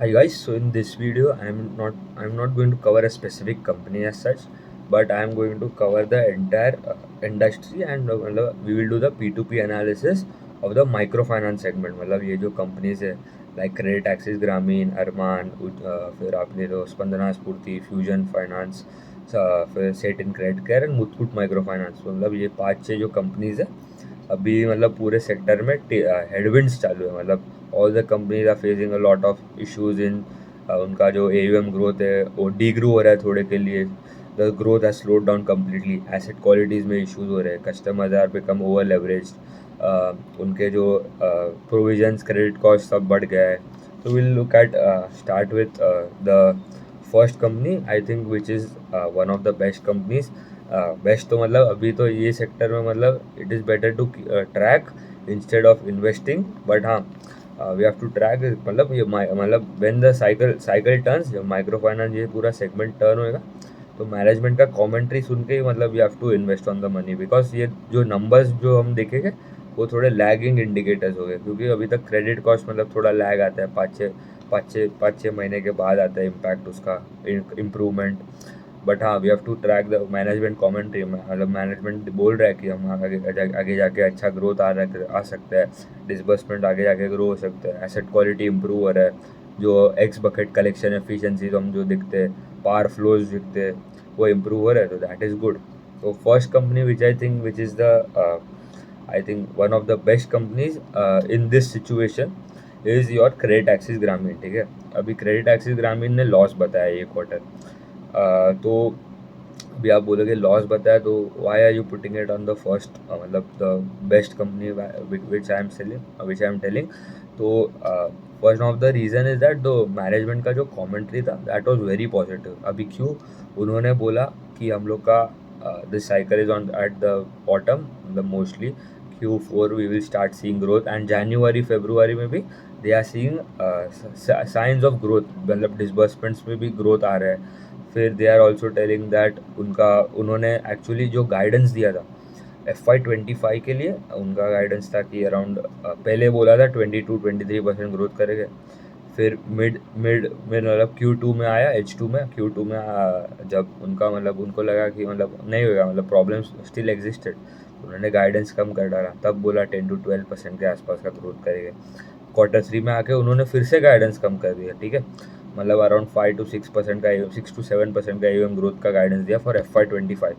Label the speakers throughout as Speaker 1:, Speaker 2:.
Speaker 1: Hi guys, so in this video I'm not going to cover a specific company as such, but I am going to cover the entire industry and we will do the P2P analysis of the microfinance segment. मतलब ये जो companies है like Credit Axis Grameen, Arman, फिर आपने तो स्पंदना स्फूर्ति, fusion finance, फिर satin credit care and Muthoot micro finance, मतलब ये 5-6 जो कंपनीज है अभी मतलब पूरे सेक्टर में हेडविंड्स चालू है. मतलब all the companies are facing a lot of issues in उनका जो AUM ग्रोथ है वो डी ग्रो हो रहा है थोड़े के लिए. The growth has slowed down completely. Asset qualities में इश्यूज हो रहे हैं. Customers are become over leverage. उनके जो प्रोविजंस क्रेडिट कॉस्ट सब बढ़ गया है. तो will look at start with the first company I think which is one of the best companies. Best तो मतलब अभी तो ये सेक्टर में मतलब it is better to track instead of investing. But हाँ, वी हैव टू ट्रैक. मतलब ये मतलब व्हेन द साइकिल टर्न्स, जब माइक्रो फाइनेंस ये पूरा सेगमेंट टर्न होएगा तो मैनेजमेंट का कमेंट्री सुन के ही मतलब you have to invest on the money. Because ये जो नंबर्स जो हम देखेंगे वो थोड़े लैगिंग इंडिकेटर्स हो गए, क्योंकि अभी तक क्रेडिट कॉस्ट मतलब थोड़ा लैग आता है. पाँच छः महीने के बाद आता है इम्पैक्ट उसका इम्प्रूवमेंट. बट हाँ, we have to track the management commentary. मतलब मैनेजमेंट बोल रहा है कि हम आगे जाके अच्छा ग्रोथ आ सकता है. डिसबर्समेंट आगे जाके ग्रो हो सकता है. एसेट क्वालिटी इंप्रूव हो रहा है. जो एक्स बकेट कलेक्शन एफिशिएंसी हम जो दिखते हैं, पार फ्लोज दिखते हैं, वो इम्प्रूव हो रहा है. तो दैट इज़ गुड. तो first company which I think which is the I think one of the best companies in this situation is your credit axis ग्रामीण. ठीक है, अभी क्रेडिट एक्सिस ग्रामीण ने लॉस बताया ये क्वार्टर. तो अभी आप बोलोगे लॉस बताया तो why are you putting it on the first, मतलब the best company which I am telling. तो first of the reason is that the management का जो कमेंट्री था दैट वाज वेरी पॉजिटिव. अभी क्यों उन्होंने बोला कि हम लोग का this cycle is on at the bottom. मतलब mostly Q4 we will start seeing growth and जनवरी फरवरी में भी they are seeing signs of growth. मतलब डिसबर्समेंट्स में भी ग्रोथ आ रहा है. फिर they are also telling that उन्होंने एक्चुअली जो गाइडेंस दिया था FY25 के लिए, उनका गाइडेंस था कि अराउंड पहले बोला था 22-23% ग्रोथ करेंगे. फिर मिड मिड मिड मतलब Q2 में आया, H2 में Q2 में जब उनका मतलब उनको लगा कि मतलब नहीं होगा, मतलब प्रॉब्लम्स स्टिल एग्जिस्टेड, उन्होंने गाइडेंस कम कर डाला. तब बोला 10-12% के आसपास का ग्रोथ करेंगे. Q3 में आके उन्होंने फिर से गाइडेंस कम कर दिया. ठीक है, मतलब अराउंड 5-6% का 6-7% का AUM ग्रोथ का गाइडेंस दिया फॉर FY25.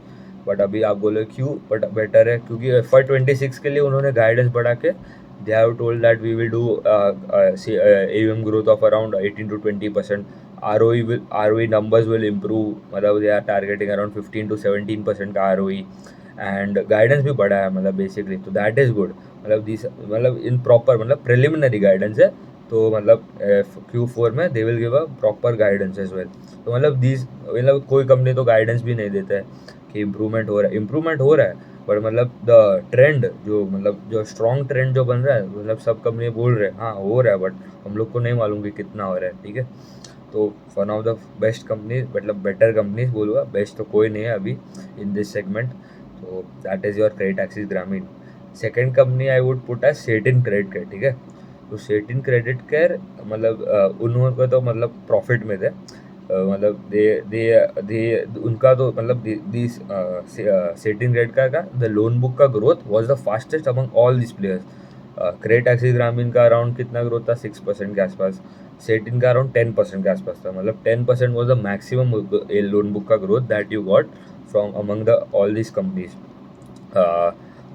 Speaker 1: बट अभी आप बोले क्यों बट बेटर है, क्योंकि FY26 के लिए उन्होंने गाइडेंस बढ़ा के they have told that we will do AUM growth of around 18-20%. ROE numbers will improve. मतलब they are targeting around 15-17% का ROE. एंड गाइडेंस भी बढ़ा है मतलब बेसिकली. तो दैट इज़ गुड. मतलब दिस मतलब इन प्रॉपर मतलब प्रिलिमिनरी गाइडेंस है. तो मतलब Q4 में they will give a proper guidance as well. तो मतलब दिस मतलब कोई कंपनी तो गाइडेंस भी नहीं देता है कि इम्प्रूवमेंट हो रहा है. बट मतलब द ट्रेंड जो मतलब जो स्ट्रॉन्ग ट्रेंड जो बन रहा है, मतलब सब कंपनी बोल रहे हैं हाँ हो रहा है, बट हम लोग को नहीं मालूम कि कितना हो रहा है. ठीक है, तो one of the best companies, मतलब बेटर कंपनीज बोलूँगा, बेस्ट तो कोई नहीं है अभी इन दिस सेगमेंट. तो that is your credit axis Grameen. Second company I would put as Satin credit care. ठीक है, तो सेटिन क्रेडिट केयर मतलब उन्होंने तो मतलब प्रॉफिट में थे. मतलब दे उनका तो मतलब दिस सेटिन क्रेडिट का द लोन बुक का growth was the fastest among all this players. Credit axis Grameen का अराउंड कितना ग्रोथ था, 6% के आसपास. सेटिन का अराउंड 10% के आसपास था. मतलब 10% was the maximum loan book का growth that you got from among the all this companies.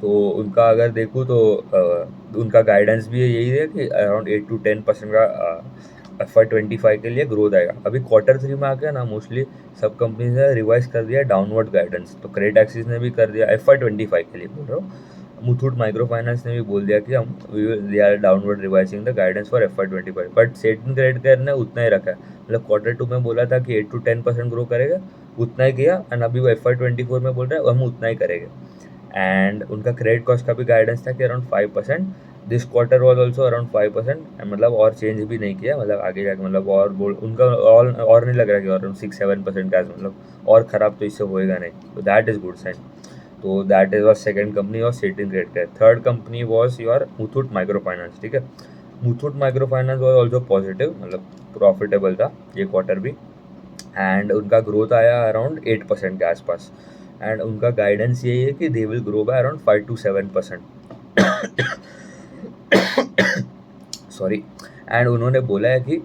Speaker 1: तो उनका अगर देखूँ तो उनका गाइडेंस भी यही है कि अराउंड 8-10% का FY25 के लिए ग्रोथ आएगा. अभी Q3 में आके ना मोस्टली सब कंपनीज ने रिवाइज कर दिया डाउनवर्ड गाइडेंस. तो क्रेडिट एक्सिस ने भी कर दिया FY25 के लिए बोल रहा हूँ. मुथूट माइक्रो फाइनेंस ने भी बोल दिया कि हम they are downward revising the guidance for FY25. But Satin credit Care ने उतना ही रखा है. मतलब Q2 में बोला था कि 8-10% ग्रो करेगा, उतना ही किया. एंड अभी वो FY24 में बोल रहा है हम उतना ही करेंगे. एंड उनका क्रेडिट कॉस्ट का भी गाइडेंस था कि around 5%. This quarter was also around 5%. मतलब और चेंज भी नहीं किया. मतलब आगे जाके मतलब और बोल उनका और नहीं लग रहा कि अराउंड 6-7% का मतलब और ख़राब तो इससे होएगा नहीं. तो दैट इज़ गुड साइन. तो that is was second company और Satin credit care. Third company was your Muthoot micro finance. ठीक है, Muthoot micro finance was also positive, मतलब प्रॉफिटेबल था ये क्वार्टर भी, एंड उनका ग्रोथ आया अराउंड 8% के आसपास, एंड उनका गाइडेंस यही है कि they will grow by around 5 to 7%। Sorry. And उन्होंने बोला है कि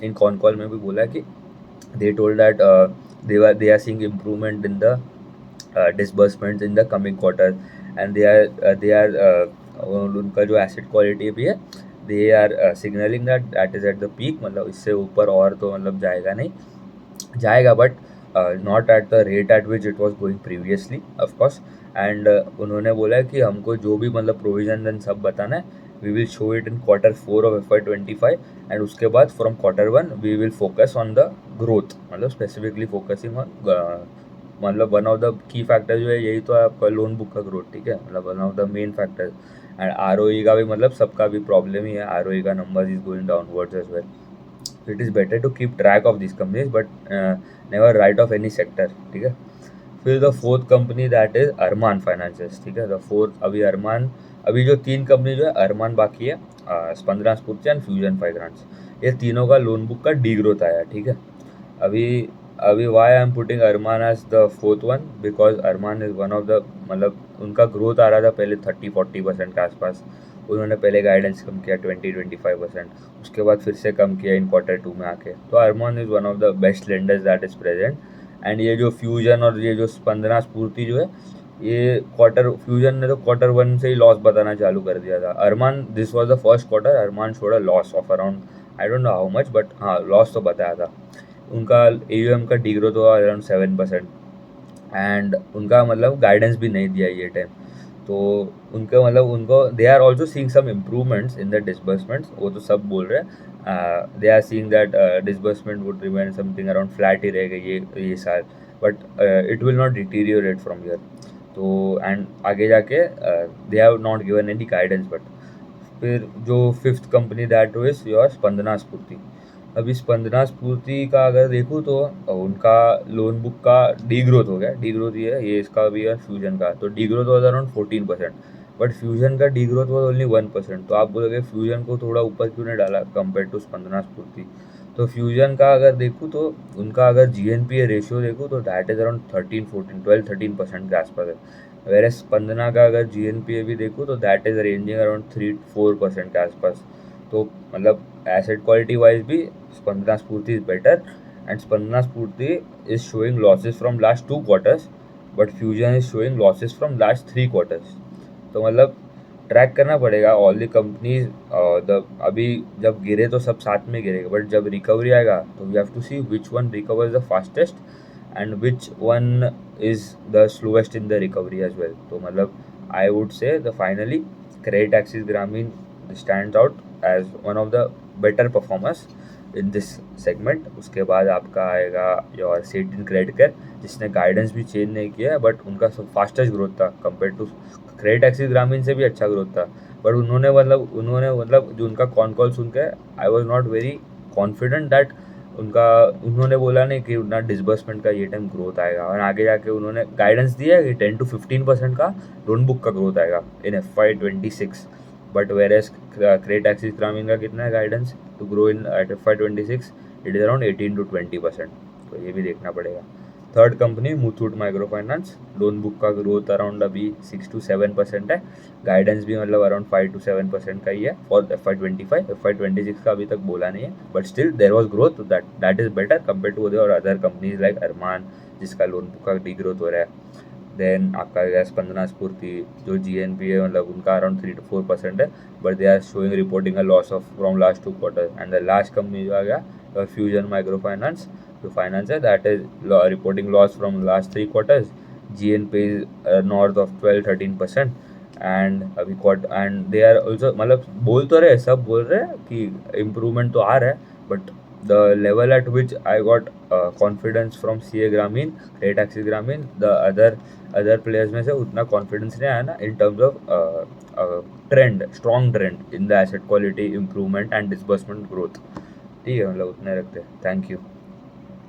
Speaker 1: इन कॉन कॉल में भी बोला है कि they told that they are seeing improvement in the disbursements in the coming quarters, and they are उनका जो एसेट क्वालिटी भी है, they are signaling that is at the peak, मतलब इससे ऊपर और तो मतलब जाएगा नहीं, जाएगा but not at the rate at which it was going previously of course. And उन्होंने बोला है कि हमको जो भी मतलब प्रोविजन एंड सब बताना है, we will show it in Q4 of FY25, and उसके बाद from Q1 we will focus on the growth, मतलब स्पेसिफिकली फोकसिंग ऑन, मतलब one of the key factor जो है यही तो है आपका लोन बुक का ग्रोथ, ठीक है, मतलब one of the main factor. And ROE का भी मतलब सबका भी प्रॉब्लम ही है, ROE का number is going downwards as well. It is better to keep track of this companies but never write off any sector, ठीक है। फिर the fourth company that is Arman finances, ठीक है। द फोर्थ अभी अरमान, अभी जो तीन कंपनी जो है अरमान बाकी है, स्पंदना स्फूर्ति एंड फ्यूजन फाइनेंस, ये तीनों का लोन बुक का डी ग्रोथ आया, ठीक है। अभी अभी why I am putting Arman as the fourth one, because Arman is one of the, मतलब उनका ग्रोथ आ रहा था पहले 30-40% के आसपास, उन्होंने पहले गाइडेंस कम किया 20-25%, उसके बाद फिर से कम किया इन Q2 में आके। तो Arman is one of the best lenders that is present. And ये जो फ्यूजन और ये जो स्पंदना स्फूर्ति जो है, ये फ्यूजन ने तो Q1 से ही लॉस बताना चालू कर दिया था। Arman, this was the first quarter Arman showed a loss of around, I don't know how much, but हाँ लॉस तो बताया था। उनका AUM का डिग्रोथ हुआ अराउंड 7%, एंड उनका मतलब गाइडेंस भी नहीं दिया ये टाइम। तो उनका मतलब उनको they are also seeing some improvements in the disbursements, वो तो सब बोल रहे हैं, they are seeing that disbursement would remain something around flat ही रहेगा ये साल, but it will not deteriorate from here. तो एंड आगे जाके they have not given any guidance. But फिर जो fifth company that is your Spandana Sphoorty. अभी स्पंदना स्फूर्ति का अगर देखूँ तो उनका लोन बुक का डी ग्रोथ हो गया, डी ग्रोथ ये इसका भी है फ्यूजन का, तो D growth was around 14%, but fusion का डी ग्रोथ वॉज ओनली 1%। तो आप बोलोगे फ्यूजन को थोड़ा ऊपर क्यों नहीं डाला कंपेयर टू स्पंदना स्फूर्ति। तो फ्यूजन का अगर देखूँ तो उनका अगर GNPA रेशियो देखूँ तो दैट इज़ अराउंड 12-13% के आसपास है, वेरे स्पंदना का अगर GNPA भी देखूँ तो दैट इज़ रेंजिंग अराउंड 3-4% के आसपास। तो मतलब एसेट क्वालिटी वाइज भी स्पंदना स्फूर्ति इज बेटर, एंड स्पंदना स्फूर्ति is showing losses from last 2 quarters, but fusion is showing losses from last 3 quarters. तो मतलब ट्रैक करना पड़ेगा ऑल द कंपनीज, द अभी जब गिरे तो सब साथ में गिरेगा, बट जब रिकवरी आएगा तो we have to see which one recovers the fastest and which one is the slowest in the recovery as well. तो मतलब I would say the finally credit axis Grameen stands out as one of the better performers in this segment. उसके बाद आपका आएगा your Satin credit care, जिसने guidance भी change नहीं किया है, बट उनका सब फास्टेस्ट ग्रोथ था कंपेयर टू क्रेडिट एक्सिस ग्रामीण से भी अच्छा ग्रोथ था। बट उन्होंने मतलब जो उनका कॉन कॉल सुन के I was not very confident that उन्होंने बोला नहीं कि उतना डिसबर्समेंट का ये टाइम ग्रोथ आएगा, और आगे जाके उन्होंने गाइडेंस दिया है कि 10-15% का लोन बुक का ग्रोथ आएगा in FY26। But whereas Credit axis Grameen का कितना है guidance to grow in at FY26, it is around 18-20%। तो ये भी देखना पड़ेगा। Third company Muthoot micro finance, loan book का ग्रोथ अराउंड अभी 6-7% है, गाइडेंस भी मतलब अराउंड 5-7% का ही है फॉर FY25। FY26 का अभी तक बोला नहीं है, but still there was growth, that is better compare to और अदर कंपनीज लाइक अरमान, जिसका लोन बुक का डी ग्रोथ हो रहा है। देन आपका गया स्पंदना स्फूर्ति, जो GNPA मतलब उनका अराउंड 3-4% है, but they are showing reporting a loss of from last 2 quarter. And the last company जो आ गया फ्यूजन माइक्रो फाइनेंस, जो फाइनेंस है that is reporting loss from last 3 quarters, GNPA north of 12-13%। And अभी and they are also, मतलब बोल तो रहे, सब बोल रहे हैं कि इम्प्रूवमेंट तो आ रहा है, but the level at which I got confidence from CA Grameen, Credit Axis Grameen, the other players में से उतना confidence नहीं आया ना in terms of trend, strong trend in the asset quality improvement and disbursement growth। ठीक है, मतलब उतने रखते हैं। Thank you.